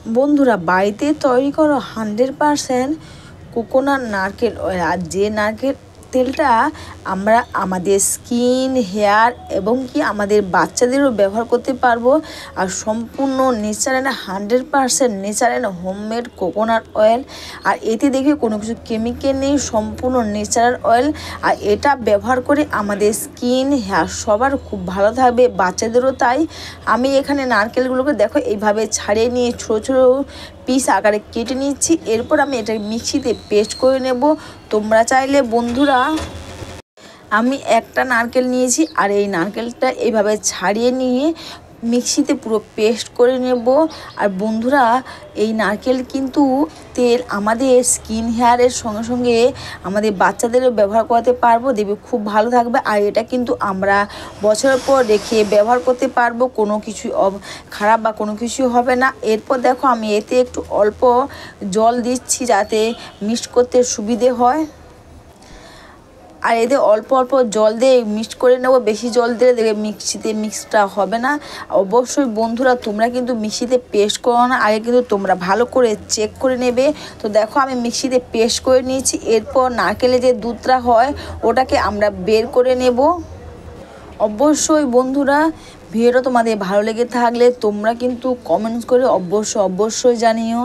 বন্ধুরা, বাড়িতে তৈরি করো 100% কোকোনাট নারকেল অয়েল। আর যে নারকেল তেলটা আমরা আমাদের স্কিন, হেয়ার এবং কি আমাদের বাচ্চাদেরও ব্যবহার করতে পারবো। আর সম্পূর্ণ natural 100% natural homemade coconut oil. আর এতে দেখবে কোনো কিছু কেমিক্যাল নেই, সম্পূর্ণ ন্যাচারাল অয়েল। আর এটা ব্যবহার করে আমাদের স্কিন, হেয়ার সবার খুব ভালো থাকবে, বাচ্চাদেরও তাই। আমি এখানে নারকেলগুলোকে দেখো এইভাবে ছাড়িয়ে নিয়ে ছোটো ছোটো পিস আকারে কেটে নিচ্ছি। এরপর আমি এটা মিক্সিতে পেস্ট করে নেব। তোমরা চাইলে বন্ধুরা, আমি একটা নারকেল নিয়েছি আর এই নারকেলটা এইভাবে ছাড়িয়ে নিয়ে মিক্সিতে পুরো পেস্ট করে নেব। আর বন্ধুরা, এই নারকেল কিন্তু তেল আমাদের স্কিন, হেয়ারের সঙ্গে সঙ্গে আমাদের বাচ্চাদেরও ব্যবহার করতে পারবো, দেখবে খুব ভালো থাকবে। আর এটা কিন্তু আমরা বছরের পর রেখে ব্যবহার করতে পারবো, কোনো কিছু খারাপ বা কোনো কিছু হবে না। এরপর দেখো আমি এতে একটু অল্প জল দিচ্ছি যাতে মিক্স করতে সুবিধে হয়। আর এতে অল্প অল্প জল দিয়ে মিক্স করে নেব, বেশি জল দিলে দেখবে মিক্সিতে মিক্সটা হবে না। অবশ্যই বন্ধুরা, তোমরা কিন্তু মিক্সিতে পেস্ট করো না, আগে কিন্তু তোমরা ভালো করে চেক করে নেবে। তো দেখো আমি মিক্সিতে পেস্ট করে নিয়েছি। এরপর নারকেলের যে দুধটা হয় ওটাকে আমরা বের করে নেব। অবশ্যই বন্ধুরা, ভিডিওটা তোমাদের ভালো লেগে থাকলে তোমরা কিন্তু কমেন্টস করে অবশ্যই জানিও।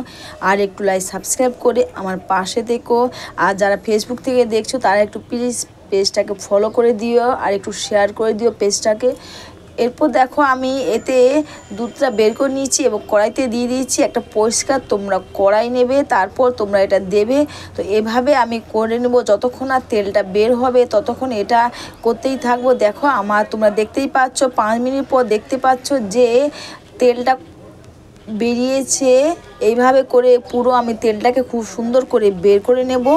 আর একটু লাইক সাবস্ক্রাইব করে আমার পাশে থেকো। আর যারা ফেসবুক থেকে দেখছো তারা একটু প্লিজ পেজটাকে ফলো করে দিও আর একটু শেয়ার করে দিও পেজটাকে। এরপর দেখো আমি এতে দুধটা বের করে নিয়েছি এবং কড়াইতে দিয়ে দিয়েছি একটা পরিষ্কার তোমরা কড়াই নেবে, তারপর তোমরা এটা দেবে। তো এভাবে আমি করে নেব, যতক্ষণ না তেলটা বের হবে ততক্ষণ এটা করতেই থাকবো। দেখো আমার তোমরা দেখতেই পাচ্ছ 5 মিনিট পর দেখতে পাচ্ছ যে তেলটা বেরিয়েছে। এইভাবে করে পুরো আমি তেলটাকে খুব সুন্দর করে বের করে নেব।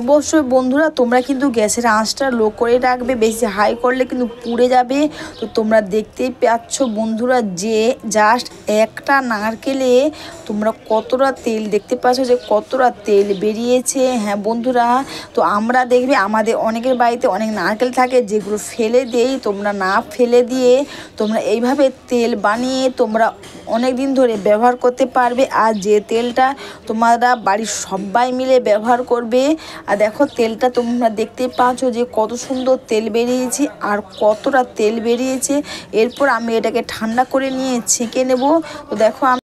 অবশ্যই বন্ধুরা, তোমরা কিন্তু গ্যাসের আঁচটা লো করে রাখবে, বেশি হাই করলে কিন্তু পুড়ে যাবে। তো তোমরা দেখতেই পাচ্ছ বন্ধুরা যে জাস্ট একটা নারকেলে তোমরা কতটা তেল দেখতে পাচ্ছ, যে কতটা তেল বেরিয়েছে। হ্যাঁ বন্ধুরা, তো আমরা দেখবে আমাদের অনেকের বাড়িতে অনেক নারকেল থাকে যেগুলো ফেলে দেই, তোমরা না ফেলে দিয়ে তোমরা এইভাবে তেল বানিয়ে তোমরা অনেক দিন ধরে ব্যবহার করতে পারবে। আর যে তেলটা তোমরা বাড়ির সবাই মিলে ব্যবহার করবে। আর দেখো তেলটা তোমরা দেখতে পাচ্ছ যে কত সুন্দর তেল বেরিয়েছে আর কতটা তেল বেরিয়েছে। এরপর আমি এটাকে ঠান্ডা করে নিয়ে ছেঁকে নেব। তো দেখো আমি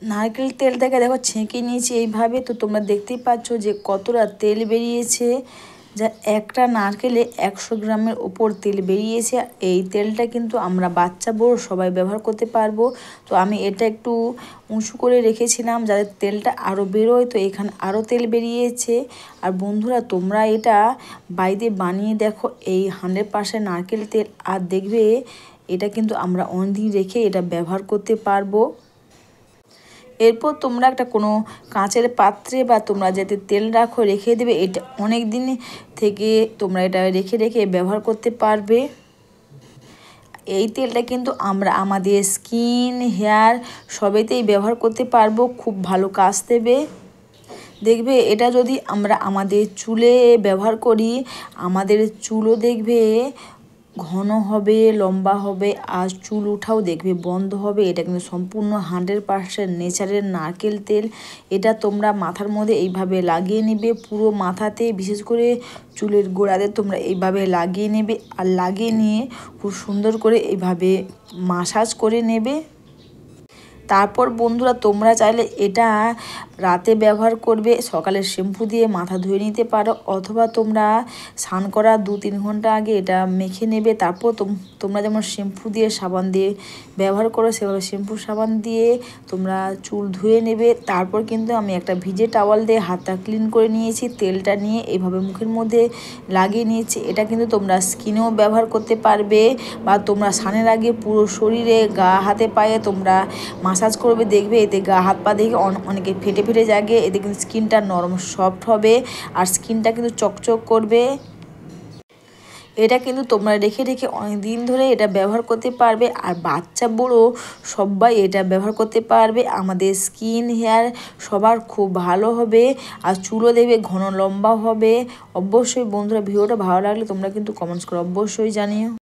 নারকেল তেলটাকে দেখো ছেঁকে নিয়েছি এইভাবে। তো তোমরা দেখতেই পাচ্ছ যে কতটা তেল বেরিয়েছে, যা একটা নারকেলে 100 গ্রামের ওপর তেল বেরিয়েছে। এই তেলটা কিন্তু আমরা বাচ্চা বড় সবাই ব্যবহার করতে পারবো। তো আমি এটা একটু উঁচু করে রেখেছিলাম যাতে তেলটা আরও বেরোয়। তো এখানে আরও তেল বেরিয়েছে। আর বন্ধুরা, তোমরা এটা বাড়িতে বানিয়ে দেখো, এই 100% নারকেল তেল। আর দেখবে এটা কিন্তু আমরা অনেকদিন রেখে এটা ব্যবহার করতে পারবো। এরপর তোমরা একটা কোনো কাঁচের পাত্রে বা তোমরা যাতে তেল রাখো রেখে দেবে, এটা অনেক দিন থেকে তোমরা এটা রেখে রেখে ব্যবহার করতে পারবে। এই তেলটা কিন্তু আমরা আমাদের স্কিন, হেয়ার সবেতেই ব্যবহার করতে পারবো, খুব ভালো কাজ দেবে। দেখবে এটা যদি আমরা আমাদের চুলে ব্যবহার করি, আমাদের চুলও দেখবে ঘন হবে, লম্বা হবে, আর চুল ওঠাও দেখবে বন্ধ হবে। এটা কিন্তু সম্পূর্ণ 100% ন্যাচারাল নারকেল তেল। এটা তোমরা মাথার মধ্যে এইভাবে লাগিয়ে নেবে, পুরো মাথাতে, বিশেষ করে চুলের গোড়াতে তোমরা এইভাবে লাগিয়ে নেবে। আর লাগিয়ে নিয়ে খুব সুন্দর করে এইভাবে মাসাজ করে নেবে। তারপর বন্ধুরা, তোমরা চাইলে এটা রাতে ব্যবহার করবে, সকালে শ্যাম্পু দিয়ে মাথা ধুয়ে নিতে পারো, অথবা তোমরা স্নান করার 2-3 ঘন্টা আগে এটা মেখে নেবে। তারপর তোমরা যেমন শ্যাম্পু দিয়ে সাবান দিয়ে ব্যবহার করো সেভাবে শ্যাম্পু সাবান দিয়ে তোমরা চুল ধুয়ে নেবে। তারপর কিন্তু আমি একটা ভিজে টাওয়াল দিয়ে হাতটা ক্লিন করে নিয়েছি, তেলটা নিয়ে এইভাবে মুখের মধ্যে লাগিয়ে নিয়েছি। এটা কিন্তু তোমরা স্কিনেও ব্যবহার করতে পারবে, বা তোমরা স্নানের আগে পুরো শরীরে, গা হাতে পায়ে তোমরা মাসাজ করবে। দেখবে এতে গা হাত পা দেখে অনেকে ফেটে ফেটে জাগে, এতে কিন্তু স্কিনটা নরম সফট হবে আর স্কিনটা কিন্তু চকচক করবে। এটা কিন্তু তোমরা রেখে রেখে অনেক দিন ধরে এটা ব্যবহার করতে পারবে। আর বাচ্চা বড় সবাই এটা ব্যবহার করতে পারবে। আমাদের স্কিন, হেয়ার সবার খুব ভালো হবে, আর চুলও দেখবে ঘন লম্বা হবে। অবশ্যই বন্ধুরা, ভিডিওটা ভালো লাগলে তোমরা কিন্তু কমেন্টস করে অবশ্যই জানিও।